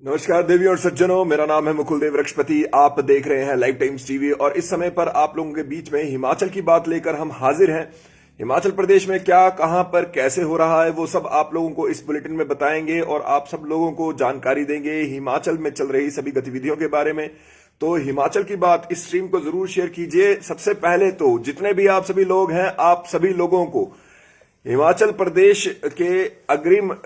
नमस्कार देवी और सज्जनों, मेरा नाम है मुकुल देव वृक्षपति। आप देख रहे हैं लाइव टाइम्स टीवी और इस समय पर आप लोगों के बीच में हिमाचल की बात लेकर हम हाजिर हैं। हिमाचल प्रदेश में क्या, कहां पर, कैसे हो रहा है, वो सब आप लोगों को इस बुलेटिन में बताएंगे और आप सब लोगों को जानकारी देंगे हिमाचल में चल रही सभी गतिविधियों के बारे में। तो हिमाचल की बात इस स्ट्रीम को जरूर शेयर कीजिए। सबसे पहले तो जितने भी आप सभी लोग हैं, आप सभी लोगों को हिमाचल प्रदेश के अग्रिम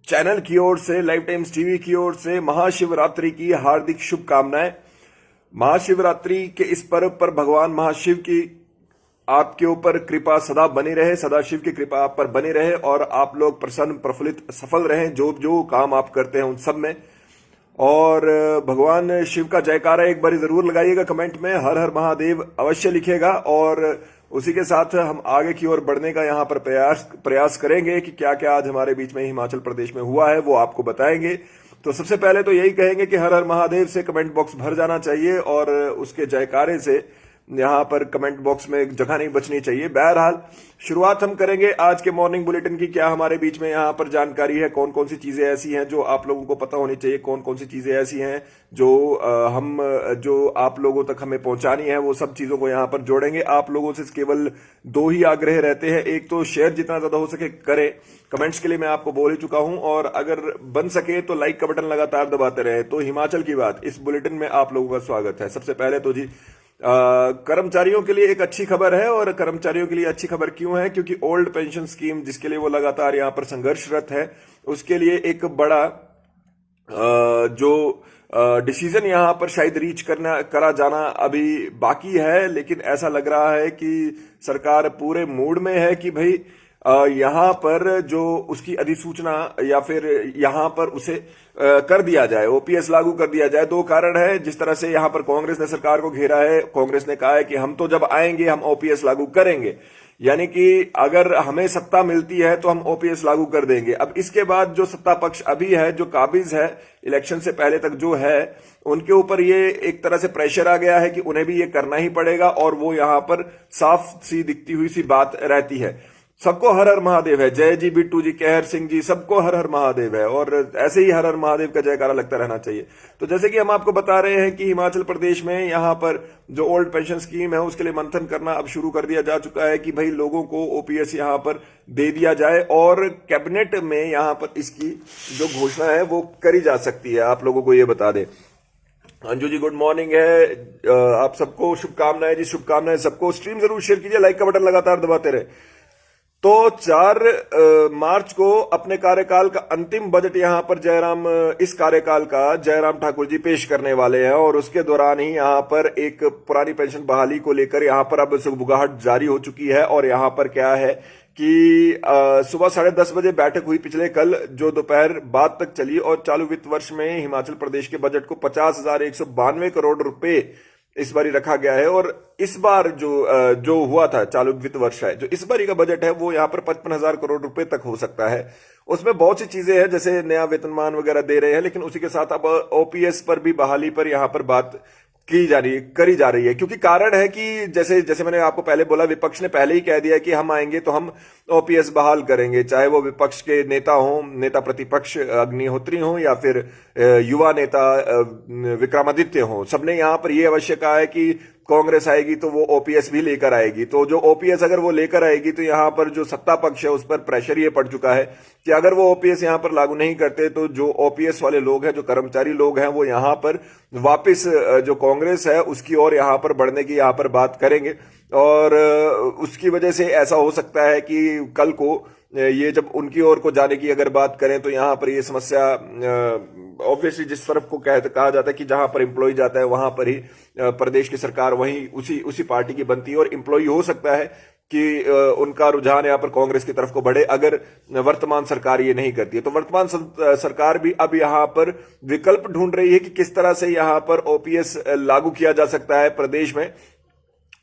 चैनल की ओर से, लाइव टाइम्स टीवी की ओर से महाशिवरात्रि की हार्दिक शुभकामनाएं। महाशिवरात्रि के इस पर्व पर भगवान महाशिव की आपके ऊपर कृपा सदा बनी रहे, सदा शिव की कृपा आप पर बनी रहे और आप लोग प्रसन्न, प्रफुल्लित, सफल रहें जो जो काम आप करते हैं उन सब में। और भगवान शिव का जयकारा एक बार जरूर लगाइएगा कमेंट में, हर हर महादेव अवश्य लिखेगा। और उसी के साथ हम आगे की ओर बढ़ने का यहाँ पर प्रयास करेंगे कि क्या क्या आज हमारे बीच में हिमाचल प्रदेश में हुआ है वो आपको बताएंगे। तो सबसे पहले तो यही कहेंगे कि हर हर महादेव से कमेंट बॉक्स भर जाना चाहिए और उसके जयकारे से यहाँ पर कमेंट बॉक्स में जगह नहीं बचनी चाहिए। बहरहाल शुरुआत हम करेंगे आज के मॉर्निंग बुलेटिन की। क्या हमारे बीच में यहाँ पर जानकारी है, कौन कौन सी चीजें ऐसी हैं जो आप लोगों को पता होनी चाहिए, कौन कौन सी चीजें ऐसी हैं जो आप लोगों तक हमें पहुंचानी है, वो सब चीजों को यहाँ पर जोड़ेंगे। आप लोगों से केवल दो ही आग्रह रहते हैं, एक तो शेयर जितना ज्यादा हो सके करें, कमेंट्स के लिए मैं आपको बोल ही चुका हूं, और अगर बन सके तो लाइक का बटन लगातार दबाते रहे। तो हिमाचल की बात इस बुलेटिन में आप लोगों का स्वागत है। सबसे पहले तो जी कर्मचारियों के लिए एक अच्छी खबर है। और कर्मचारियों के लिए अच्छी खबर क्यों है? क्योंकि ओल्ड पेंशन स्कीम जिसके लिए वो लगातार यहाँ पर संघर्षरत है, उसके लिए एक बड़ा जो डिसीजन यहाँ पर शायद रीच करा जाना अभी बाकी है। लेकिन ऐसा लग रहा है कि सरकार पूरे मूड में है कि भाई यहाँ पर जो उसकी अधिसूचना या फिर यहाँ पर उसे कर दिया जाए, ओपीएस लागू कर दिया जाए। दो कारण है। जिस तरह से यहाँ पर कांग्रेस ने सरकार को घेरा है, कांग्रेस ने कहा है कि हम तो जब आएंगे हम ओपीएस लागू करेंगे, यानी कि अगर हमें सत्ता मिलती है तो हम ओपीएस लागू कर देंगे। अब इसके बाद जो सत्ता पक्ष अभी है, जो काबिज है इलेक्शन से पहले तक जो है, उनके ऊपर ये एक तरह से प्रेशर आ गया है कि उन्हें भी ये करना ही पड़ेगा। और वो यहाँ पर साफ सी दिखती हुई सी बात रहती है। सबको हर हर महादेव है। जय जी, बिट्टू जी, कहर सिंह जी, सबको हर हर महादेव है और ऐसे ही हर हर महादेव का जयकारा लगता रहना चाहिए। तो जैसे कि हम आपको बता रहे हैं कि हिमाचल प्रदेश में यहाँ पर जो ओल्ड पेंशन स्कीम है उसके लिए मंथन करना अब शुरू कर दिया जा चुका है कि भाई लोगों को ओपीएस यहाँ पर दे दिया जाए और कैबिनेट में यहाँ पर इसकी जो घोषणा है वो करी जा सकती है। आप लोगों को ये बता दें। अंजू जी गुड मॉर्निंग है, आप सबको शुभकामनाएं जी, शुभकामनाएं सबको। स्ट्रीम जरूर शेयर कीजिए, लाइक का बटन लगातार दबाते रहे। तो 4 मार्च को अपने कार्यकाल का अंतिम बजट यहां पर इस कार्यकाल का जयराम ठाकुर जी पेश करने वाले हैं और उसके दौरान ही यहां पर एक पुरानी पेंशन बहाली को लेकर यहां पर अब सुगबुगाहट जारी हो चुकी है। और यहां पर क्या है कि सुबह 10:30 बजे बैठक हुई पिछले कल, जो दोपहर बाद तक चली और चालू वित्त वर्ष में हिमाचल प्रदेश के बजट को 50,192 करोड़ रुपए इस बारी रखा गया है। और इस बार जो हुआ था चालू वित्त वर्ष है, जो इस बारी का बजट है वो यहाँ पर 55,000 करोड़ रुपए तक हो सकता है। उसमें बहुत सी चीजें हैं, जैसे नया वेतनमान वगैरह दे रहे हैं, लेकिन उसी के साथ अब ओपीएस पर भी बहाली पर यहाँ पर बात करी जा रही है। क्योंकि कारण है कि जैसे जैसे मैंने आपको पहले बोला, विपक्ष ने पहले ही कह दिया कि हम आएंगे तो हम ओपीएस बहाल करेंगे, चाहे वो विपक्ष के नेता हों, नेता प्रतिपक्ष अग्निहोत्री हों या फिर युवा नेता विक्रमादित्य हों। सबने यहां पर यह अवश्य कहा है कि कांग्रेस आएगी तो वो ओपीएस भी लेकर आएगी। तो जो ओपीएस अगर वो लेकर आएगी तो यहां पर जो सत्ता पक्ष है उस पर प्रेशर ये पड़ चुका है कि अगर वो ओपीएस यहां पर लागू नहीं करते तो जो ओपीएस वाले लोग हैं, जो कर्मचारी लोग हैं, वो यहां पर वापस जो कांग्रेस है उसकी ओर यहां पर बढ़ने की यहां पर बात करेंगे। और उसकी वजह से ऐसा हो सकता है कि कल को ये जब उनकी ओर को जाने की अगर बात करें तो यहां पर ये समस्या ऑब्वियसली जिस तरफ को कहा जाता है कि जहां पर एम्प्लॉय जाता है वहां पर ही प्रदेश की सरकार वहीं उसी पार्टी की बनती है। और एम्प्लॉय हो सकता है कि उनका रुझान यहाँ पर कांग्रेस की तरफ को बढ़े अगर वर्तमान सरकार ये नहीं करती है। तो वर्तमान सरकार भी अब यहाँ पर विकल्प ढूंढ रही है कि किस तरह से यहाँ पर ओपीएस लागू किया जा सकता है प्रदेश में,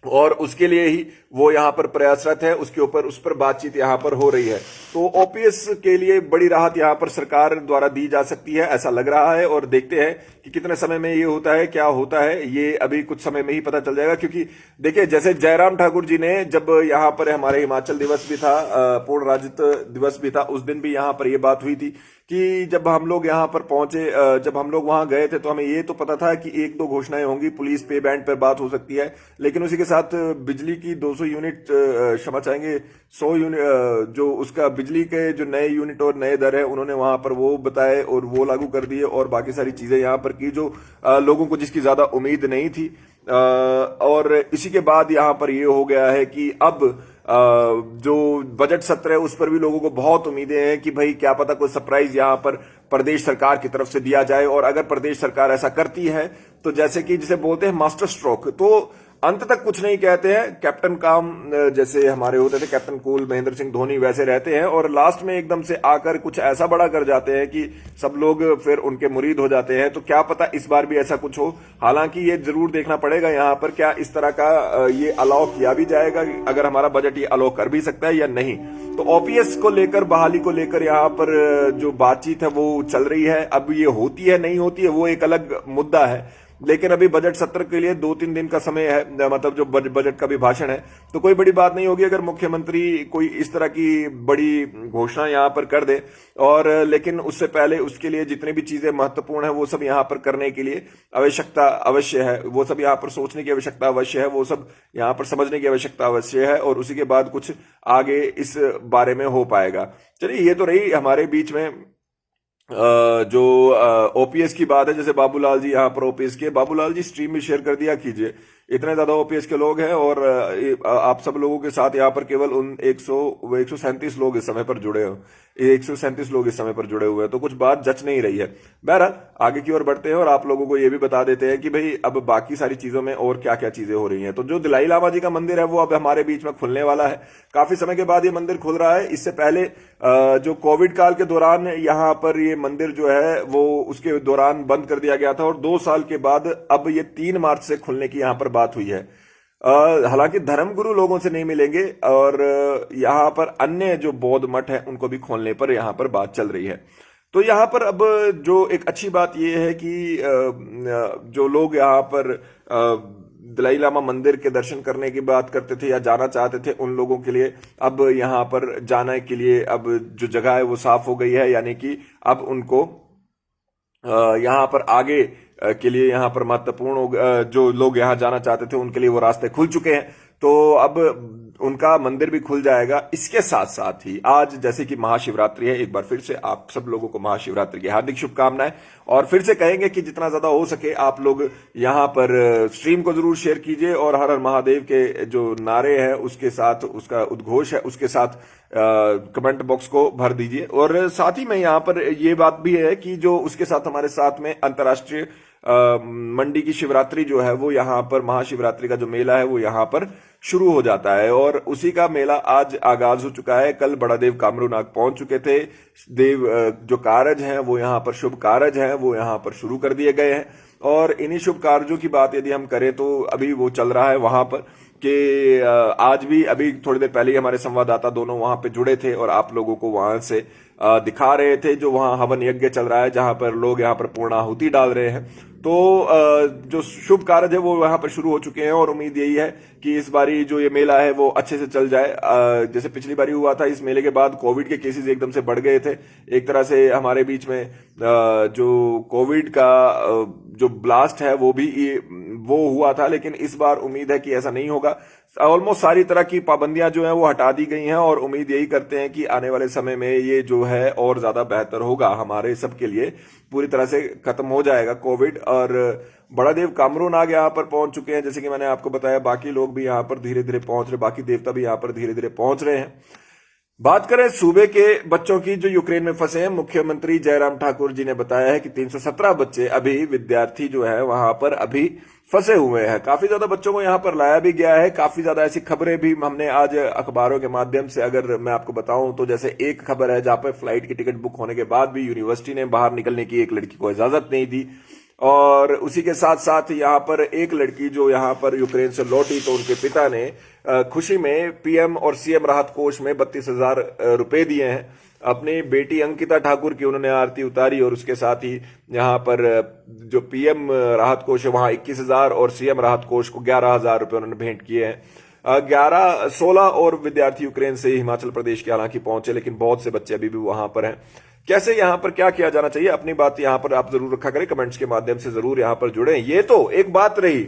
और उसके लिए ही वो यहां पर प्रयासरत है। उस पर बातचीत यहां पर हो रही है। तो ओपीएस के लिए बड़ी राहत यहां पर सरकार द्वारा दी जा सकती है, ऐसा लग रहा है। और देखते हैं कि कितने समय में ये होता है, क्या होता है, ये अभी कुछ समय में ही पता चल जाएगा। क्योंकि देखिए, जैसे जयराम ठाकुर जी ने जब यहां पर हमारे हिमाचल दिवस भी था, पूर्ण राज्यत्व दिवस भी था, उस दिन भी यहां पर यह बात हुई थी कि जब हम लोग यहाँ पर पहुंचे, जब हम लोग वहां गए थे तो हमें ये तो पता था कि एक दो घोषणाएं होंगी, पुलिस पे बैंड पर बात हो सकती है, लेकिन उसी के साथ बिजली की 200 यूनिट, क्षमा चाहेंगे 100 यूनिट, जो उसका बिजली के जो नए यूनिट और नए दर है उन्होंने वहां पर वो बताए और वो लागू कर दिए, और बाकी सारी चीजें यहाँ पर की जो लोगों को जिसकी ज्यादा उम्मीद नहीं थी। और इसी के बाद यहाँ पर ये हो गया है कि अब जो बजट सत्र है उस पर भी लोगों को बहुत उम्मीदें हैं कि भाई क्या पता कोई सरप्राइज यहाँ पर प्रदेश सरकार की तरफ से दिया जाए, और अगर प्रदेश सरकार ऐसा करती है तो जैसे कि जिसे बोलते हैं मास्टर स्ट्रोक, तो अंत तक कुछ नहीं कहते हैं, कैप्टन काम जैसे हमारे होते थे, कैप्टन कूल महेंद्र सिंह धोनी वैसे रहते हैं, और लास्ट में एकदम से आकर कुछ ऐसा बड़ा कर जाते हैं कि सब लोग फिर उनके मुरीद हो जाते हैं। तो क्या पता इस बार भी ऐसा कुछ हो। हालांकि ये जरूर देखना पड़ेगा यहाँ पर क्या इस तरह का ये अलाउ किया भी जाएगा, अगर हमारा बजट ये अलाउ कर भी सकता है या नहीं। तो ओपीएस को लेकर, बहाली को लेकर यहाँ पर जो बातचीत है वो चल रही है। अब ये होती है नहीं होती है वो एक अलग मुद्दा है, लेकिन अभी बजट सत्र के लिए 2-3 दिन का समय है, मतलब जो बजट का भी भाषण है, तो कोई बड़ी बात नहीं होगी अगर मुख्यमंत्री कोई इस तरह की बड़ी घोषणा यहां पर कर दे। और लेकिन उससे पहले उसके लिए जितनी भी चीजें महत्वपूर्ण है वो सब यहां पर करने के लिए आवश्यकता अवश्य है, वो सब यहां पर सोचने की आवश्यकता अवश्य है, वो सब यहां पर समझने की आवश्यकता अवश्य है, और उसी के बाद कुछ आगे इस बारे में हो पाएगा। चलिए, ये तो रही हमारे बीच में जो ओपीएस की बात है। जैसे बाबूलाल जी यहाँ पर ओपीएस के, बाबूलाल जी स्ट्रीम में शेयर कर दिया कीजिए, इतने ज्यादा ओपीएस के लोग हैं, और आप सब लोगों के साथ यहाँ पर केवल उन 137 लोग इस समय पर जुड़े हो, 137 लोग इस समय पर जुड़े हुए हैं, तो कुछ बात जच नहीं रही है। बहरहाल आगे की ओर बढ़ते हैं और आप लोगों को ये भी बता देते हैं कि भाई अब बाकी सारी चीजों में और क्या क्या चीजें हो रही हैं। तो जो दलाई लामा जी का मंदिर है वो अब हमारे बीच में खुलने वाला है, काफी समय के बाद ये मंदिर खुल रहा है। इससे पहले जो कोविड काल के दौरान यहाँ पर ये मंदिर जो है वो उसके दौरान बंद कर दिया गया था, और 2 साल के बाद अब ये 3 मार्च से खुलने की यहाँ पर बात हुई है। हालांकि धर्मगुरु लोगों से नहीं मिलेंगे, और यहाँ पर अन्य जो बौद्ध मठ है उनको भी खोलने पर यहाँ पर बात चल रही है। तो यहाँ पर अब जो एक अच्छी बात यह है कि जो लोग यहाँ पर दलाई लामा मंदिर के दर्शन करने की बात करते थे या जाना चाहते थे, उन लोगों के लिए अब यहाँ पर जाने के लिए अब जो जगह है वो साफ हो गई है, यानी कि अब उनको यहाँ पर आगे के लिए यहाँ पर महत्वपूर्ण जो लोग यहाँ जाना चाहते थे उनके लिए वो रास्ते खुल चुके हैं, तो अब उनका मंदिर भी खुल जाएगा। इसके साथ साथ ही आज जैसे कि महाशिवरात्रि है, एक बार फिर से आप सब लोगों को महाशिवरात्रि की हार्दिक शुभकामनाएं, और फिर से कहेंगे कि जितना ज्यादा हो सके आप लोग यहाँ पर स्ट्रीम को जरूर शेयर कीजिए, और हर हर महादेव के जो नारे हैं उसके साथ, उसका उद्घोष है उसके साथ कमेंट बॉक्स को भर दीजिए। और साथ ही में यहाँ पर ये बात भी है कि जो उसके साथ हमारे साथ में अंतर्राष्ट्रीय मंडी की शिवरात्रि जो है वो यहाँ पर, महाशिवरात्रि का जो मेला है वो यहाँ पर शुरू हो जाता है, और उसी का मेला आज आगाज हो चुका है। कल बड़ा देव कामरूनाग पहुंच चुके थे, देव जो कारज हैं वो यहाँ पर, शुभ कारज हैं वो यहाँ पर शुरू कर दिए गए हैं, और इन्हीं शुभ कार्यों की बात यदि हम करें तो अभी वो चल रहा है वहां पर कि आज भी अभी थोड़ी देर पहले ही हमारे संवाददाता दोनों वहां पे जुड़े थे और आप लोगों को वहां से दिखा रहे थे जो वहां हवन यज्ञ चल रहा है, जहां पर लोग यहाँ पर पूर्णाहुति डाल रहे हैं। तो जो शुभ कार्य है वो वहां पर शुरू हो चुके हैं, और उम्मीद यही है कि इस बारी जो ये मेला है वो अच्छे से चल जाए। जैसे पिछली बारी हुआ था, इस मेले के बाद कोविड के केसेस एकदम से बढ़ गए थे, एक तरह से हमारे बीच में जो कोविड का जो ब्लास्ट है वो हुआ था, लेकिन इस बार उम्मीद है कि ऐसा नहीं होगा। ऑलमोस्ट सारी तरह की पाबंदियां जो हैं वो हटा दी गई हैं, और उम्मीद यही करते हैं कि आने वाले समय में ये जो है और ज्यादा बेहतर होगा हमारे सबके लिए, पूरी तरह से खत्म हो जाएगा कोविड। और बड़ा देव कामरूनाग यहाँ पर पहुंच चुके हैं, जैसे कि मैंने आपको बताया, बाकी लोग भी यहाँ पर धीरे धीरे पहुंच रहे, बाकी देवता भी यहाँ पर धीरे धीरे पहुंच रहे हैं। बात करें सूबे के बच्चों की जो यूक्रेन में फंसे हैं, मुख्यमंत्री जयराम ठाकुर जी ने बताया है कि 317 बच्चे अभी, विद्यार्थी जो है वहां पर अभी फंसे हुए हैं। काफी ज्यादा बच्चों को यहाँ पर लाया भी गया है, काफी ज्यादा ऐसी खबरें भी हमने आज अखबारों के माध्यम से, अगर मैं आपको बताऊं तो जैसे एक खबर है जहां पर फ्लाइट की टिकट बुक होने के बाद भी यूनिवर्सिटी ने बाहर निकलने की एक लड़की को इजाजत नहीं दी, और उसी के साथ साथ यहाँ पर एक लड़की जो यहाँ पर यूक्रेन से लौटी तो उनके पिता ने खुशी में पीएम और सीएम राहत कोष में 32,000 रुपए दिए हैं। अपनी बेटी अंकिता ठाकुर की उन्होंने आरती उतारी, और उसके साथ ही यहाँ पर जो पीएम राहत कोष है वहां 21,000 और सीएम राहत कोष को 11,000 रुपए उन्होंने भेंट किए हैं। 16 और विद्यार्थी यूक्रेन से हिमाचल प्रदेश के हालांकि पहुंचे, लेकिन बहुत से बच्चे अभी भी वहां पर हैं। कैसे यहां पर क्या किया जाना चाहिए, अपनी बात यहां पर आप जरूर रखा करें, कमेंट्स के माध्यम से जरूर यहां पर जुड़े। ये तो एक बात रही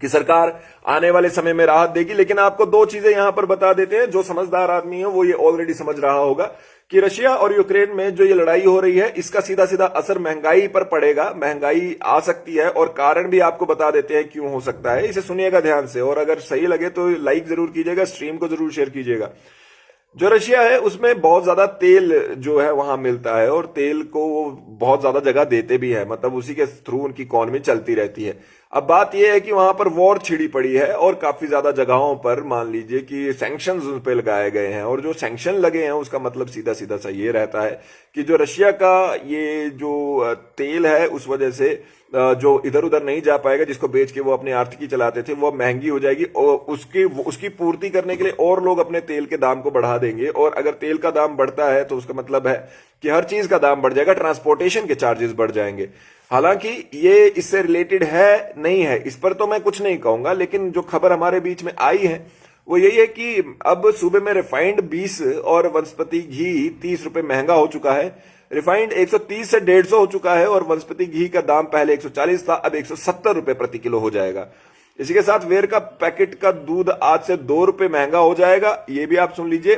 कि सरकार आने वाले समय में राहत देगी, लेकिन आपको दो चीजें यहां पर बता देते हैं। जो समझदार आदमी है वो ये ऑलरेडी समझ रहा होगा कि रशिया और यूक्रेन में जो ये लड़ाई हो रही है इसका सीधा सीधा असर महंगाई पर पड़ेगा, महंगाई आ सकती है, और कारण भी आपको बता देते हैं क्यों हो सकता है। इसे सुनिएगा ध्यान से, और अगर सही लगे तो लाइक जरूर कीजिएगा, स्ट्रीम को जरूर शेयर कीजिएगा। जो रशिया है उसमें बहुत ज्यादा तेल जो है वहां मिलता है, और तेल को वो बहुत ज्यादा जगह देते भी है, मतलब उसी के थ्रू उनकी इकॉनमी चलती रहती है। अब बात यह है कि वहां पर वॉर छिड़ी पड़ी है, और काफी ज्यादा जगहों पर मान लीजिए कि सैंक्शंस उन पे लगाए गए हैं, और जो सैंक्शन लगे हैं उसका मतलब सीधा सीधा सा ये रहता है कि जो रशिया का ये जो तेल है उस वजह से जो इधर उधर नहीं जा पाएगा, जिसको बेच के वो अपनी आर्थिकी चलाते थे, वो महंगी हो जाएगी, और उसकी पूर्ति करने के लिए और लोग अपने तेल के दाम को बढ़ा देंगे। और अगर तेल का दाम बढ़ता है तो उसका मतलब है कि हर चीज का दाम बढ़ जाएगा, ट्रांसपोर्टेशन के चार्जेस बढ़ जाएंगे। हालांकि ये इससे रिलेटेड है नहीं है, इस पर तो मैं कुछ नहीं कहूंगा, लेकिन जो खबर हमारे बीच में आई है वो यही है कि अब सूबे में रिफाइंड 20 और वनस्पति घी 30 रुपए महंगा हो चुका है। रिफाइंड 130 से 150 हो चुका है, और वनस्पति घी का दाम पहले 140 था, अब 170 रुपए प्रति किलो हो जाएगा। इसी के साथ वेर का पैकेट का दूध आज से 2 रुपए महंगा हो जाएगा, ये भी आप सुन लीजिए।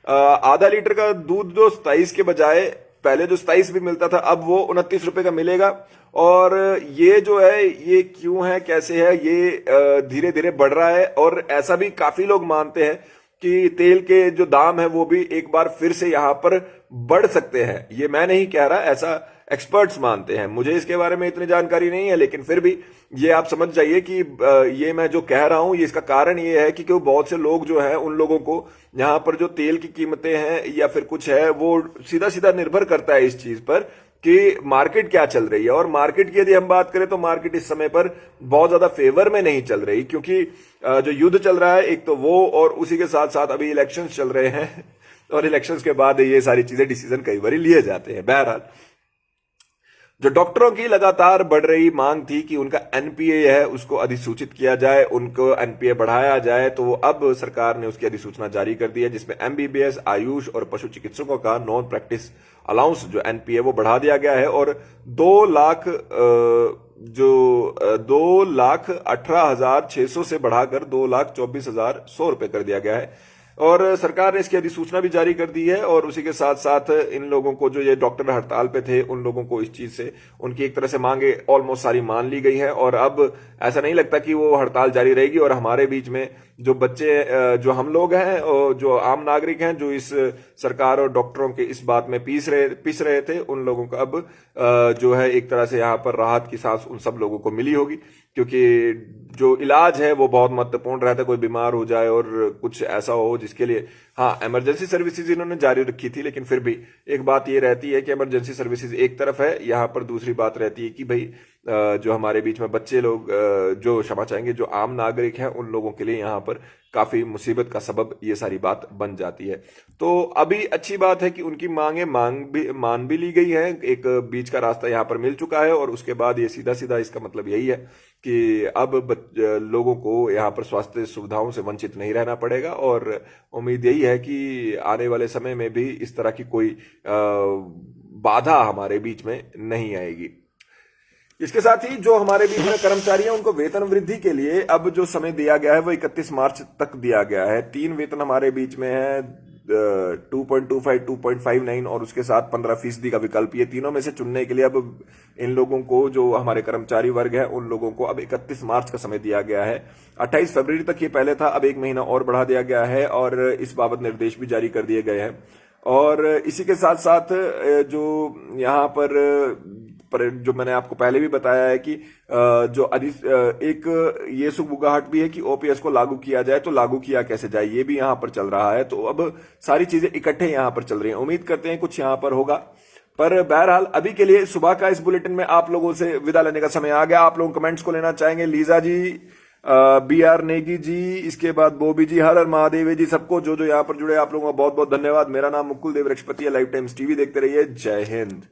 आधा लीटर का दूध जो 27 के बजाय पहले जो 27 भी मिलता था, अब वो 29 रुपए का मिलेगा। और ये जो है ये क्यों है, कैसे है, ये धीरे धीरे बढ़ रहा है, और ऐसा भी काफी लोग मानते हैं कि तेल के जो दाम है वो भी एक बार फिर से यहां पर बढ़ सकते हैं। ये मैं नहीं कह रहा, ऐसा एक्सपर्ट्स मानते हैं, मुझे इसके बारे में इतनी जानकारी नहीं है, लेकिन फिर भी ये आप समझ जाइए कि ये मैं जो कह रहा हूं ये इसका कारण ये है कि बहुत से लोग जो है उन लोगों को यहां पर जो तेल की कीमतें हैं या फिर कुछ है वो सीधा सीधा निर्भर करता है इस चीज पर कि मार्केट क्या चल रही है। और मार्केट की यदि हम बात करें तो मार्केट इस समय पर बहुत ज्यादा फेवर में नहीं चल रही, क्योंकि जो युद्ध चल रहा है एक तो वो, और उसी के साथ साथ अभी इलेक्शंस चल रहे हैं, और इलेक्शंस के बाद ये सारी चीजें डिसीजन कई बार लिए जाते हैं। बहरहाल जो डॉक्टरों की लगातार बढ़ रही मांग थी कि उनका एनपीए है उसको अधिसूचित किया जाए, उनको एनपीए बढ़ाया जाए, तो अब सरकार ने उसकी अधिसूचना जारी कर दी है, जिसमें एमबीबीएस, आयुष और पशु चिकित्सकों का नॉन प्रैक्टिस अलाउंस जो एनपीए वो बढ़ा दिया गया है, और 2,18,600 से बढ़ाकर 2,24,100 रुपए कर दिया गया है। और सरकार ने इसकी अधिसूचना भी जारी कर दी है, और उसी के साथ साथ इन लोगों को जो ये डॉक्टर हड़ताल पे थे उन लोगों को इस चीज से उनकी एक तरह से मांगे ऑलमोस्ट सारी मान ली गई है, और अब ऐसा नहीं लगता कि वो हड़ताल जारी रहेगी। और हमारे बीच में जो बच्चे जो हम लोग हैं और जो आम नागरिक हैं जो इस सरकार और डॉक्टरों के इस बात में पिस रहे थे, उन लोगों को अब जो है एक तरह से यहाँ पर राहत की सांस उन सब लोगों को मिली होगी, क्योंकि जो इलाज है वो बहुत महत्वपूर्ण रहता है। कोई बीमार हो जाए और कुछ ऐसा हो जिसके लिए हाँ इमरजेंसी सर्विसेज इन्होंने जारी रखी थी, लेकिन फिर भी एक बात ये रहती है कि इमरजेंसी सर्विसेज एक तरफ है, यहाँ पर दूसरी बात रहती है कि भाई जो हमारे बीच में बच्चे लोग जो क्षमा चाहेंगे जो आम नागरिक हैं उन लोगों के लिए यहाँ पर काफी मुसीबत का सबब ये सारी बात बन जाती है। तो अभी अच्छी बात है कि उनकी मान भी ली गई है, एक बीच का रास्ता यहाँ पर मिल चुका है, और उसके बाद ये सीधा सीधा इसका मतलब यही है कि अब लोगों को यहाँ पर स्वास्थ्य सुविधाओं से वंचित नहीं रहना पड़ेगा, और उम्मीद यही है कि आने वाले समय में भी इस तरह की कोई बाधा हमारे बीच में नहीं आएगी। इसके साथ ही जो हमारे बीच में कर्मचारी हैं उनको वेतन वृद्धि के लिए अब जो समय दिया गया है वो 31 मार्च तक दिया गया है। 3 वेतन हमारे बीच में है, 2.25, 2.59 और उसके साथ 15% का विकल्प। ये तीनों में से चुनने के लिए अब इन लोगों को जो हमारे कर्मचारी वर्ग है उन लोगों को अब 31 मार्च का समय दिया गया है। 28 फरवरी तक ये पहले था, अब 1 महीना और बढ़ा दिया गया है, और इस बाबत निर्देश भी जारी कर दिए गए हैं। और इसी के साथ साथ जो यहाँ पर जो मैंने आपको पहले भी बताया है कि जो एक ये सुगबुगाहट भी है कि ओपीएस को लागू किया जाए, तो लागू किया कैसे जाए ये भी यहाँ पर चल रहा है। तो अब सारी चीजें इकट्ठे यहाँ पर चल रही हैं, उम्मीद करते हैं कुछ यहाँ पर होगा। पर बहरहाल अभी के लिए सुबह का इस बुलेटिन में आप लोगों से विदा लेने का समय आ गया। आप लोग कमेंट्स को लेना चाहेंगे, लीजा जी, BR नेगी जी, इसके बाद बोबी जी, हर हर महादेव जी, सबको जो जो यहाँ पर जुड़े आप लोगों का बहुत बहुत धन्यवाद। मेरा नाम मुकुल देव रक्षपति है, लाइफ टाइम्स टीवी देखते रहिए। जय हिंद।